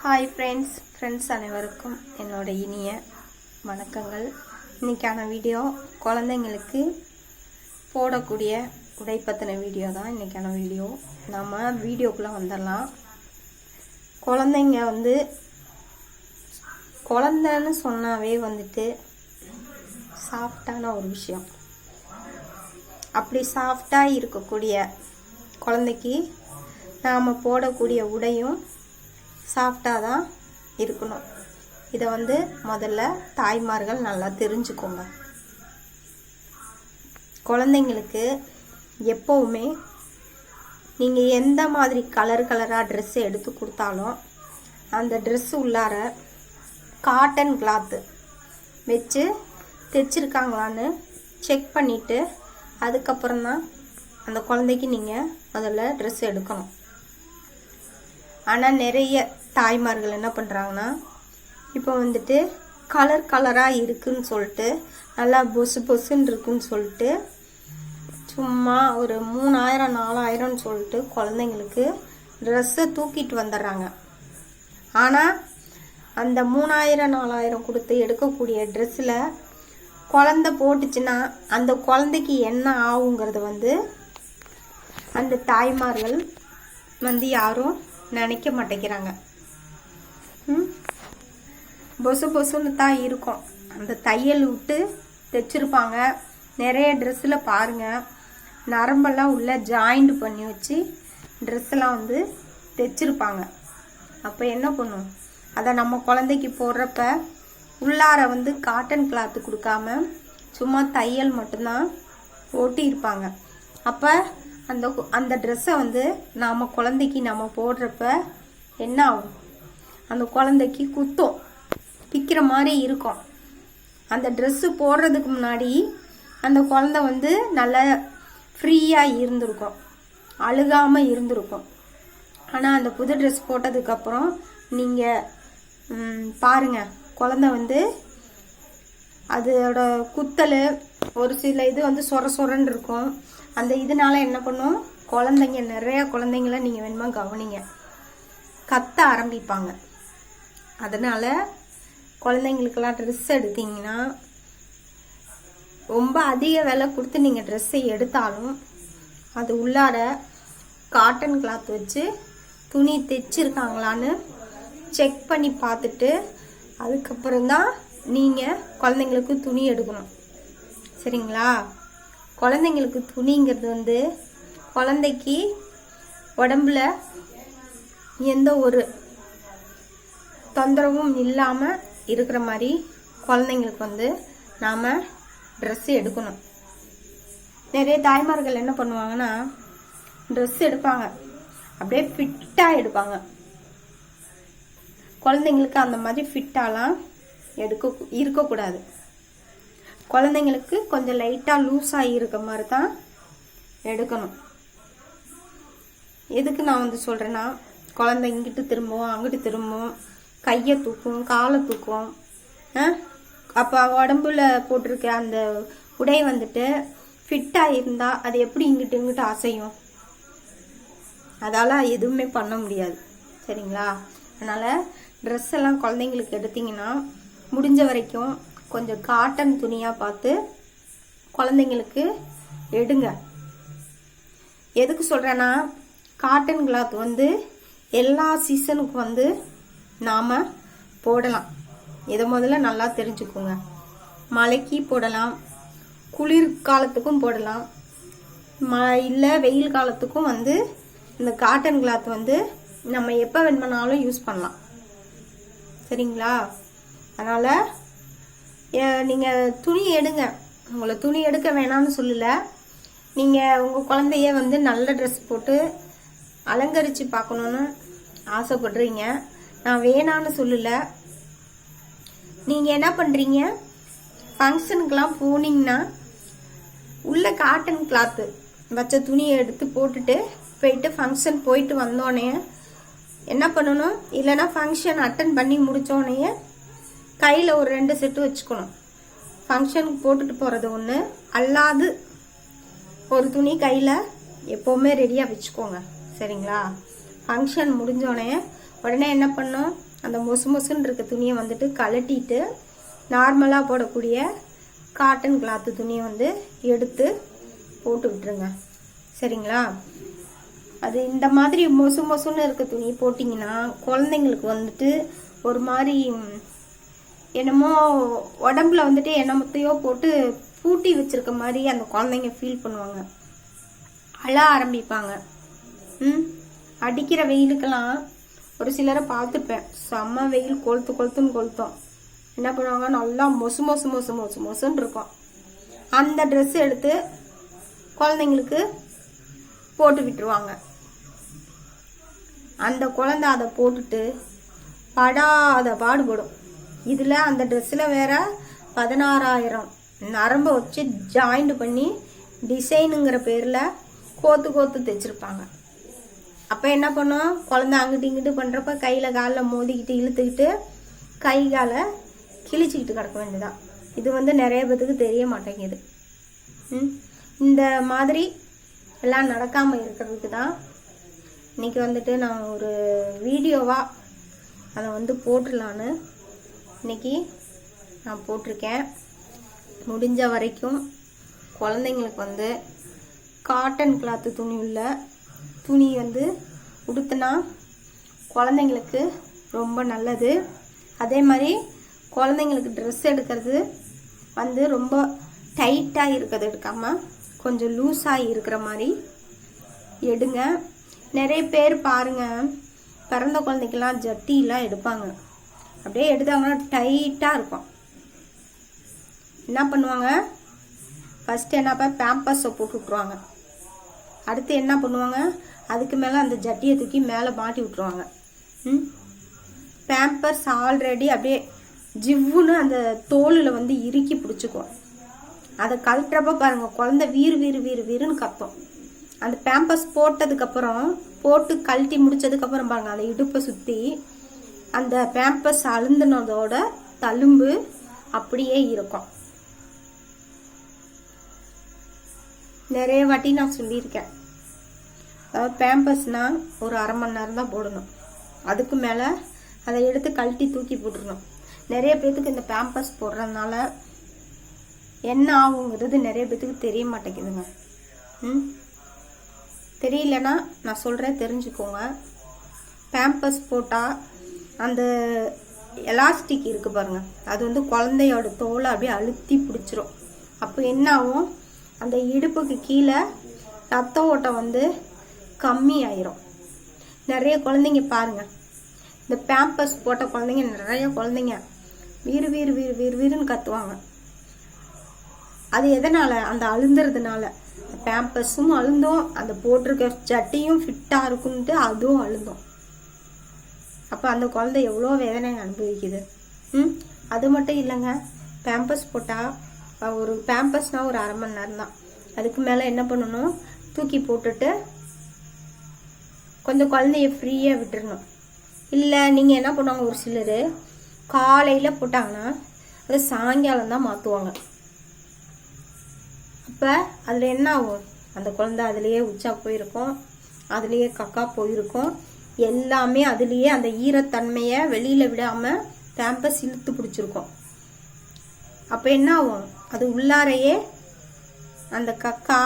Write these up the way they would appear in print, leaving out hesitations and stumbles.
Hi friends அனைவருக்கும் என்னோட இனிய வணக்கங்கள். இன்றைக்கான வீடியோ குழந்தைங்களுக்கு போடக்கூடிய உடை பற்றின வீடியோ தான் இன்றைக்கான வீடியோ. நம்ம வீடியோக்குள்ளே வந்துடலாம். குழந்தைங்க குழந்தைன்னு சொன்னாவே சாஃப்டான ஒரு விஷயம். அப்படி சாஃப்டாக இருக்கக்கூடிய குழந்தைக்கு நாம் போடக்கூடிய உடையும் சாஃப்டாக தான் இருக்கணும். இதை முதல்ல தாய்மார்கள் நல்லா தெரிஞ்சுக்கோங்க. குழந்தைங்களுக்கு எப்போவுமே நீங்கள் எந்த மாதிரி கலராக ட்ரெஸ்ஸு எடுத்து கொடுத்தாலும் அந்த ட்ரெஸ்ஸு உள்ளார காட்டன் கிளாத்து வச்சு தைச்சிருக்காங்களான்னு செக் பண்ணிவிட்டு அதுக்கப்புறம் தான் அந்த குழந்தைக்கு நீங்கள் முதல்ல ட்ரெஸ் எடுக்கணும். ஆனால் நிறைய தாய்மார்கள் என்ன பண்ணுறாங்கன்னா, இப்போ கலராக இருக்குன்னு சொல்லிட்டு நல்லா பொசுன்னு இருக்குன்னு சொல்லிட்டு சும்மா ஒரு 3000 4000 சொல்லிட்டு குழந்தைங்களுக்கு ட்ரெஸ்ஸை தூக்கிட்டு வந்துடுறாங்க. ஆனால் அந்த 3000 4000 கொடுத்து எடுக்கக்கூடிய ட்ரெஸ்ஸில் குழந்தை போட்டுச்சுன்னா அந்த குழந்தைக்கு என்ன ஆகுங்கிறது அந்த தாய்மார்கள் யாரும் நினைக்க மாட்டேங்கிறாங்க. பொசுன்னு தான் இருக்கும். அந்த தையல் விட்டு தைச்சிருப்பாங்க. நிறைய ட்ரெஸ்ஸில் பாருங்கள், நரம்பெல்லாம் உள்ள ஜாயிண்ட் பண்ணி வச்சு ட்ரெஸ்ஸெல்லாம் தைச்சிருப்பாங்க. அப்போ என்ன பண்ணும், அதை நம்ம குழந்தைக்கு போடுறப்ப உள்ளார காட்டன் கிளாத்து கொடுக்காம சும்மா தையல் மட்டும்தான் ஓட்டியிருப்பாங்க. அப்போ அந்த ட்ரெஸ்ஸை நாம் குழந்தைக்கு நம்ம போடுறப்ப என்ன ஆகும், அந்த குழந்தைக்கு குத்தும், பிக்கிற மாதிரி இருக்கும். அந்த ட்ரெஸ்ஸு போடுறதுக்கு முன்னாடி அந்த குழந்தை நல்லா ஃப்ரீயாக இருந்திருக்கும், அழுகாமல் இருந்திருக்கும். ஆனால் அந்த புது ட்ரெஸ் போட்டதுக்கப்புறம் நீங்கள் பாருங்கள், குழந்தை அதோட குத்தல் ஒரு சில இது சொரன்னு இருக்கும். அந்த இதனால என்ன பண்ணும், குழந்தைங்க நிறைய குழந்தைங்கள நீங்கள் வேணுமா கவனிங்க, கத்த ஆரம்பிப்பாங்க. அதனால் குழந்தைங்களுக்கெல்லாம் ட்ரெஸ் எடுத்தீங்கன்னா ரொம்ப அதிக விலை கொடுத்து நீங்கள் ட்ரெஸ்ஸை எடுத்தாலும் அது உள்ளார காட்டன் கிளாத் வச்சு துணி தைச்சிருக்காங்களான்னு செக் பண்ணி பார்த்துட்டு அதுக்கப்புறம்தான் நீங்கள் குழந்தைங்களுக்கு துணி எடுக்கணும். சரிங்களா? குழந்தைங்களுக்கு துணிங்கிறது குழந்தைக்கு உடம்புல எந்த ஒரு தொந்தரவும் இல்லாமல் இருக்கிற மாதிரி குழந்தைங்களுக்கு நாம் ட்ரெஸ்ஸு எடுக்கணும். நிறைய தாய்மார்கள் என்ன பண்ணுவாங்கன்னா, ட்ரெஸ் எடுப்பாங்க, அப்படியே ஃபிட்டாக எடுப்பாங்க. குழந்தைங்களுக்கு அந்த மாதிரி ஃபிட்டாலாம் இருக்கக்கூடாது. குழந்தைங்களுக்கு கொஞ்சம் லைட்டாக லூஸாக இருக்க மாதிரி தான் எடுக்கணும். எதுக்கு நான் சொல்கிறேன்னா, குழந்தை இங்கிட்டு திரும்பவும் அங்கிட்டு திரும்பவும், கையை தூக்கும், காலை தூக்கும். அப்போ உடம்புல போட்டிருக்க அந்த உடை ஃபிட்டாக இருந்தால் அது எப்படி இங்கிட்டு அசையும்? அதால் எதுவுமே பண்ண முடியாது. சரிங்களா? அதனால் ட்ரெஸ் எல்லாம் குழந்தைங்களுக்கு எடுத்திங்கன்னா முடிஞ்ச வரைக்கும் கொஞ்சம் காட்டன் துணியாக பார்த்து குழந்தைங்களுக்கு எடுங்க. எதுக்கு சொல்கிறேன்னா, காட்டன் கிளாத் எல்லா சீசனுக்கும் நாம் போடலாம். இதை முதல்ல நல்லா தெரிஞ்சுக்கோங்க. மழைக்கு போடலாம், குளிர் காலத்துக்கும் போடலாம், இல்லை வெயில் காலத்துக்கும் இந்த காட்டன் கிளாத் நம்ம எப்போ வேணுமானாலும் யூஸ் பண்ணலாம். சரிங்களா? அதனால் நீங்கள் துணி எடுங்க. உங்களை துணி எடுக்க வேணாம்னு சொல்லலை. நீங்கள் உங்கள் குழந்தைய நல்ல ட்ரெஸ் போட்டு அலங்கரித்து பார்க்கணுன்னு ஆசைப்படுறீங்க. நான் வேணான்னு சொல்லலை. நீங்கள் என்ன பண்ணுறீங்க, ஃபங்க்ஷனுக்கெலாம் போனீங்கன்னா உள்ள காட்டன் கிளாத்து வச்ச துணியை எடுத்து போட்டுட்டு போயிட்டு ஃபங்க்ஷன் போயிட்டு வந்தோடனே என்ன பண்ணணும், இல்லைன்னா ஃபங்க்ஷன் அட்டன் பண்ணி முடித்தோடனே கையில் ஒரு 2 செட்டு வச்சுக்கணும். ஃபங்க்ஷனுக்கு போட்டுட்டு போகிறது ஒன்று, அல்லாது ஒரு துணி கையில் எப்போவுமே ரெடியாக வச்சுக்கோங்க. சரிங்களா? ஃபங்க்ஷன் முடிஞ்சோடனே உடனே என்ன பண்ணோம், அந்த மொசு மொசுன்னு இருக்க துணியை வந்துட்டு கழட்டிட்டு நார்மலாக போடக்கூடிய காட்டன் கிளாத்து துணியை வந்து எடுத்து போட்டு விட்டுருங்க. சரிங்களா? அது இந்த மாதிரி மொசு மொசுன்னு இருக்க துணி போட்டிங்கன்னா குழந்தைங்களுக்கு வந்துட்டு ஒரு மாதிரி என்னமோ உடம்புல வந்துட்டு என்னமத்தையோ போட்டு பூட்டி வச்சிருக்க மாதிரி அந்த குழந்தைங்க ஃபீல் பண்ணுவாங்க, அழ ஆரம்பிப்பாங்க. அடிக்கிற வெயிலுக்கெல்லாம் ஒரு சிலரை பார்த்துப்பேன், செம்ம வெயில் கொளுத்து கொளுத்துன்னு கொளுத்தோம். என்ன பண்ணுவாங்க, நல்லா மொசு மொசு மொசு மொசு மொசுன்னு இருக்கும். அந்த ட்ரெஸ் எடுத்து குழந்தைங்களுக்கு போட்டு விட்டுருவாங்க. அந்த குழந்தை அதை போட்டுட்டு படாத பாடுபடும். இதில் அந்த ட்ரெஸ்ஸில் வேற 16,000 நரம்பை வச்சு ஜாயிண்ட் பண்ணி டிசைனுங்கிற பேரில் கோத்து கோத்து தைச்சிருப்பாங்க. அப்போ என்ன பண்ணோம், குழந்தை அங்கிட்டு இங்கிட்டு பண்ணுறப்ப கையில் காலில் மோதிக்கிட்டு இழுத்துக்கிட்டு கை காலை கிழிச்சிக்கிட்டு கிடக்க வேண்டியதான். இது வந்து நிறைய பேத்துக்கு தெரிய மாட்டேங்குது. இந்த மாதிரி எல்லாம் நடக்காமல் இருக்கிறதுக்கு தான் இன்றைக்கி வந்துட்டு நான் ஒரு வீடியோவாக அதை வந்து போட்டுடலான்னு இன்றைக்கி நான் போட்டிருக்கேன். முடிஞ்ச வரைக்கும் குழந்தைங்களுக்கு வந்து காட்டன் கிளாத்து துணி உள்ள துணி வந்து உடுத்தினா குழந்தைங்களுக்கு ரொம்ப நல்லது. அதே மாதிரி குழந்தைங்களுக்கு ட்ரெஸ் எடுக்கிறது வந்து ரொம்ப டைட்டாக இருக்கிறது எடுக்காமல் கொஞ்சம் லூஸாக இருக்கிற மாதிரி எடுங்க. நிறைய பேர் பாருங்கள், பிறந்த குழந்தைக்கெல்லாம் ஜட்டிலாம் எடுப்பாங்க, அப்படியே எடுத்தாங்கன்னா டைட்டாக இருக்கும். என்ன பண்ணுவாங்க, ஃபஸ்ட்டு என்னப்பா பேம்பர்ஸை போட்டு விட்ருவாங்க. அடுத்து என்ன பண்ணுவாங்க, அதுக்கு மேலே அந்த ஜட்டியை தூக்கி மேலே மாட்டி விட்ருவாங்க. பேம்பர்ஸ் ஆல்ரெடி அப்படியே ஜிவ்வுன்னு அந்த தோலில் வந்து இறுக்கி பிடிச்சிக்கும். அதை கழட்டுறப்ப பாருங்கள், குழந்தை வீறு வீறு வீறு வீருன்னு கத்தும். அந்த பேம்பர்ஸ் போட்டதுக்கப்புறம் போட்டு கழட்டி முடிச்சதுக்கப்புறம் பாருங்கள், அந்த இடுப்பை சுற்றி அந்த பேம்பர்ஸ் அழுந்தினதோட தழும்பு அப்படியே இருக்கும். நிறைய வாட்டி நான் சொல்லியிருக்கேன், அதாவது பேம்பர்ஸ்னால் ஒரு 1/2 மணி நேரம் தான் போடணும், அதுக்கு மேலே அதை எடுத்து கழட்டி தூக்கி போட்டுடணும். நிறைய பேர்த்துக்கு இந்த பேம்பர்ஸ் போடுறதுனால என்ன ஆகுங்கிறது நிறைய பேர்த்துக்கு தெரிய மாட்டேங்குதுங்க. தெரியலன்னா நான் சொல்கிறேன், தெரிஞ்சுக்கோங்க. பேம்பர்ஸ் போட்டால் அந்த எலாஸ்டிக் இருக்குது பாருங்கள், அது வந்து குழந்தையோட தோலை அப்படியே அழுத்தி பிடிச்சிரும். அப்போ என்ன ஆகும், அந்த இடுப்புக்கு கீழே ரத்த ஓட்டம் வந்து கம்மி ஆயிரும். நிறைய குழந்தைங்க பாருங்கள், இந்த பேம்பர்ஸ் போட்ட குழந்தைங்க நிறைய குழந்தைங்க வீறு வீறு வீறு வீறு வீருன்னு கத்துவாங்க. அது எதனால், அந்த அழுந்துறதுனால. பேம்பர்ஸும் அழுந்தோம், அந்த போட்டிருக்க சட்டியும் ஃபிட்டாக இருக்குன்ட்டு அதுவும் அழுந்தோம். அப்போ அந்த குழந்தை எவ்வளோ வேதனை அனுபவிக்குது. அது மட்டும் இல்லைங்க, பேம்பர்ஸ் போட்டால் ஒரு பேம்பர்ஸ்னால் ஒரு 1/2 மணி நேரம் தான். அதுக்கு மேலே என்ன பண்ணணும், தூக்கி போட்டுட்டு கொஞ்சம் குழந்தைய ஃப்ரீயாக விட்டுறணும். இல்லை நீங்கள் என்ன பண்ணுவாங்க, ஒரு சிலர் காலையில் போட்டாங்கன்னா அது சாயங்காலம் தான் மாற்றுவாங்க. அப்போ அதில் என்ன ஆகும், அந்த குழந்தை அதுலேயே உச்சா போயிருக்கும், அதுலேயே கக்கா போயிருக்கும், எல்லாமே அதுலேயே அந்த ஈரத்தன்மையை வெளியில் விடாமல் பேம்பர்ஸ் இழுத்து பிடிச்சிருக்கும். அப்போ என்ன ஆகும், அது உள்ளாரையே அந்த கக்கா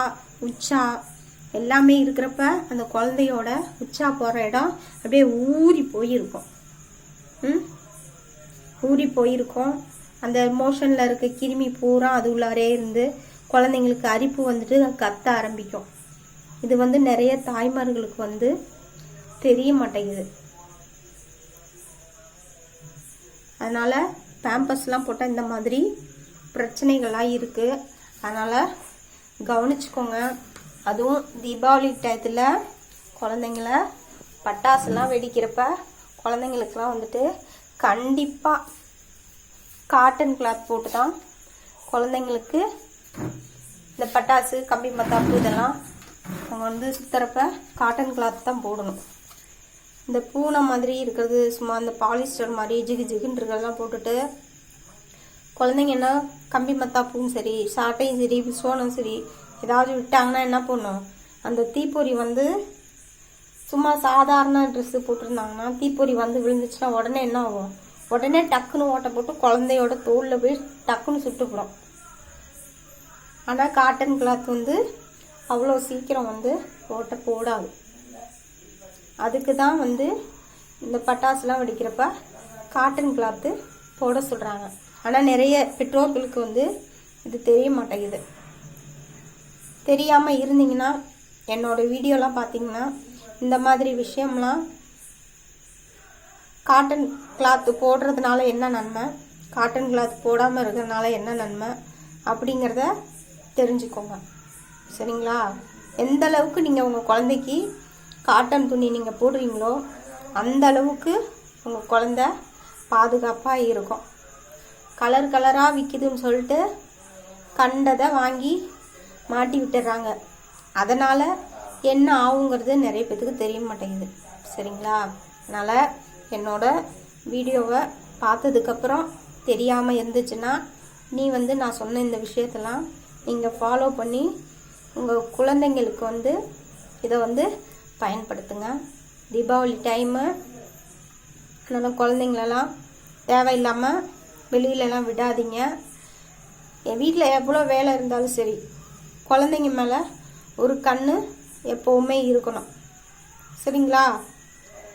உச்சா எல்லாமே இருக்கிறப்ப அந்த குழந்தையோட உச்சா போகிற இடம் அப்படியே ஊறி போயிருக்கும். ஊறி போயிருக்கும். அந்த மோஷனில் இருக்க கிருமி பூரா அது உள்ளாரே இருந்து குழந்தைங்களுக்கு அரிப்பு வந்துட்டு கத்த ஆரம்பிக்கும். இது வந்து நிறைய தாய்மார்களுக்கு வந்து தெரிய மாட்டேங்குது. அதனால் பேம்பர்ஸ்லாம் போட்டால் இந்த மாதிரி பிரச்சனைகள்லாம் இருக்குது. அதனால் கவனிச்சுக்கோங்க. அதுவும் தீபாவளி டயத்தில் குழந்தைங்கள பட்டாசுலாம் வெடிக்கிறப்ப குழந்தைங்களுக்கெல்லாம் வந்துட்டு கண்டிப்பாக காட்டன் கிளாத் போட்டு தான் குழந்தைங்களுக்கு இந்த பட்டாசு கம்பி மத்தாப்பு இதெல்லாம் அவங்க வந்து சுற்றுறப்ப காட்டன் கிளாத் தான் போடணும். இந்த பூனை மாதிரி இருக்கிறது சும்மா இந்த பாலிஸ்டர் மாதிரி ஜிகு ஜிகுன்னு இருக்கிறதெல்லாம் போட்டுட்டு குழந்தைங்க என்ன கம்பி மத்தாப்பும் சரி சாட்டையும் சரி சோனம் சரி ஏதாவது விட்டாங்கன்னா என்ன பண்ணும், அந்த தீப்பொறி வந்து சும்மா சாதாரண ட்ரெஸ்ஸு போட்டிருந்தாங்கன்னா தீப்பொறி வந்து விழுந்துச்சுன்னா உடனே என்ன ஆகும், உடனே டக்குன்னு ஓட்ட போட்டு குழந்தையோட தோளில் போய் டக்குன்னு சுட்டுப்படும். ஆனால் காட்டன் கிளாத் வந்து அவ்வளோ சீக்கிரம் வந்து ஓட்ட போடாது. அதுக்கு தான் வந்து இந்த பட்டாசுலாம் வெடிக்கிறப்ப காட்டன் கிளாத்து போட சொல்கிறாங்க. ஆனால் நிறைய பெற்றோர்களுக்கு வந்து இது தெரிய மாட்டேங்குது. தெரியாமல் இருந்தீங்கன்னா என்னோடய வீடியோலாம் பார்த்தீங்கன்னா இந்த மாதிரி விஷயம்லாம், காட்டன் கிளாத்து போடுறதுனால என்ன நன்மை, காட்டன் கிளாத் போடாமல் இருக்கிறதுனால என்ன நன்மை அப்படிங்கிறத தெரிஞ்சுக்கோங்க. சரிங்களா? எந்த அளவுக்கு நீங்கள் உங்கள் குழந்தைக்கு காட்டன் துணி நீங்கள் போடுறீங்களோ அந்த அளவுக்கு உங்கள் குழந்த பாதுகாப்பாக இருக்கும். கலர் கலராக விற்கிதுன்னு சொல்லிட்டு கண்டதை வாங்கி மாட்டி விட்டுறாங்க. அதனால் என்ன ஆகுங்கிறது நிறைய பேத்துக்கு தெரிய மாட்டேங்குது. சரிங்களா? அதனால் என்னோட வீடியோவை பார்த்ததுக்கப்புறம் தெரியாமல் இருந்துச்சுன்னா நீ வந்து நான் சொன்ன இந்த விஷயத்தெல்லாம் நீங்கள் ஃபாலோ பண்ணி உங்கள் குழந்தைங்களுக்கு வந்து இதை வந்து பயன்படுத்துங்க. தீபாவளி டைமு அதனால் குழந்தைங்களெல்லாம் தேவையில்லாமல் வெளியிலலாம் விடாதீங்க. என் வீட்டில் எவ்வளோ வேலை இருந்தாலும் சரி, குழந்தைங்க மேலே ஒரு கண் எப்போவுமே இருக்கணும். சரிங்களா?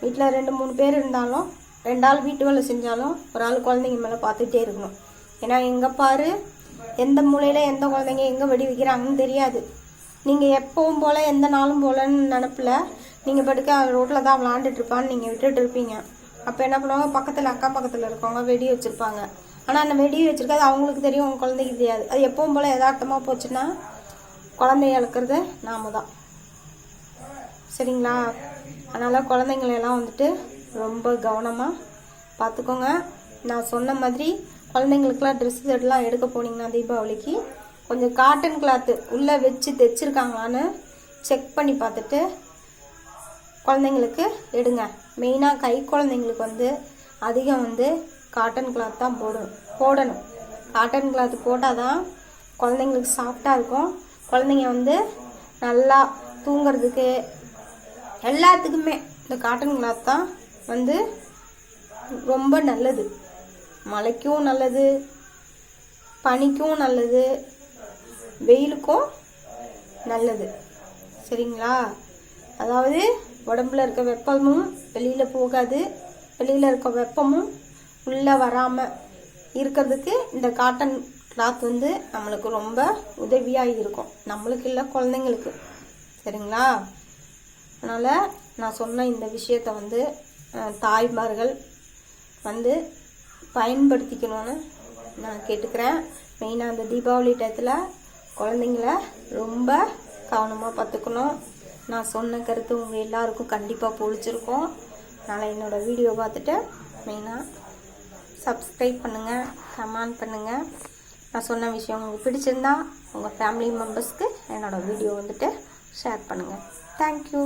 வீட்டில் 2-3 பேர் இருந்தாலும் 2 ஆள் வீட்டு வேலை செஞ்சாலும் ஒரு ஆள் குழந்தைங்க மேலே பார்த்துட்டே இருக்கணும். ஏன்னா எங்கே பாரு எந்த மூலையில் எந்த குழந்தைங்க எங்கே வெடி வைக்கிறாங்கன்னு தெரியாது. நீங்கள் எப்பவும் போல் எந்த நாளும் போலன்னு நினப்பில் நீங்கள் படுக்க ரோட்டில் தான் விளாண்டுட்ருப்பான்னு நீங்கள் விட்டுட்டு இருப்பீங்க. அப்போ என்ன பண்ணுவாங்க, பக்கத்தில் அக்கம் பக்கத்தில் இருக்கவங்க வெடி வச்சுருப்பாங்க. ஆனால் அந்த வெடி வச்சுருக்காது அவங்களுக்கு தெரியும், உங்கள் குழந்தைக்கு தெரியாது. அது எப்பவும் போல் யதார்த்தமாக போச்சுன்னா குழந்தைய இழக்கிறது நாம தான். சரிங்களா? அதனால் குழந்தைங்களெல்லாம் வந்துட்டு ரொம்ப கவனமாக பார்த்துக்கோங்க. நான் சொன்ன மாதிரி குழந்தைங்களுக்குலாம் ட்ரெஸ் செட்லாம் எடுக்க போனீங்கன்னா தீபாவளிக்கு கொஞ்சம் காட்டன் கிளாத்து உள்ளே வச்சு தைச்சிருக்காங்களான்னு செக் பண்ணி பார்த்துட்டு குழந்தைங்களுக்கு எடுங்க. மெயினாக கை குழந்தைங்களுக்கு வந்து அதிகம் வந்து காட்டன் கிளாத் தான் போடணும். காட்டன் கிளாத்து போட்டால் தான் குழந்தைங்களுக்கு சாஃப்டாக இருக்கும். குழந்தைங்க வந்து நல்லா தூங்கிறதுக்கு எல்லாத்துக்குமே இந்த காட்டன் கிளாத் தான் வந்து ரொம்ப நல்லது. மழைக்கும் நல்லது, பனிக்கும் நல்லது, வெயிலுக்கும் நல்லது. சரிங்களா? அதாவது உடம்புல இருக்க வெப்பமும் வெளியில் போகாது, வெளியில் இருக்க வெப்பமும் உள்ளே வராமல் இருக்கிறதுக்கு இந்த காட்டன் கிளாத் வந்து நம்மளுக்கு ரொம்ப உதவியாக இருக்கும். நம்மளுக்கு இல்லை, குழந்தைங்களுக்கு. சரிங்களா? அதனால் நான் சொன்ன இந்த விஷயத்தை வந்து தாய்மார்கள் வந்து பயன்படுத்திக்கணும்னு நான் கேட்டுக்கிறேன். மெயினாக அந்த தீபாவளி டயத்தில் குழந்தைங்கள ரொம்ப கவனமாக பார்த்துக்கணும். நான் சொன்ன கருத்து உங்கள் எல்லாருக்கும் கண்டிப்பாக பிடிச்சிருக்கும். அதனால் என்னோடய வீடியோ பார்த்துட்டு மெயினாக சப்ஸ்கிரைப் பண்ணுங்கள், கமெண்ட் பண்ணுங்கள். நான் சொன்ன விஷயம் உங்களுக்கு பிடிச்சிருந்தா உங்கள் ஃபேமிலி மெம்பர்ஸ்க்கு என்னோடய வீடியோ வந்துட்டு ஷேர் பண்ணுங்கள். தேங்க்யூ.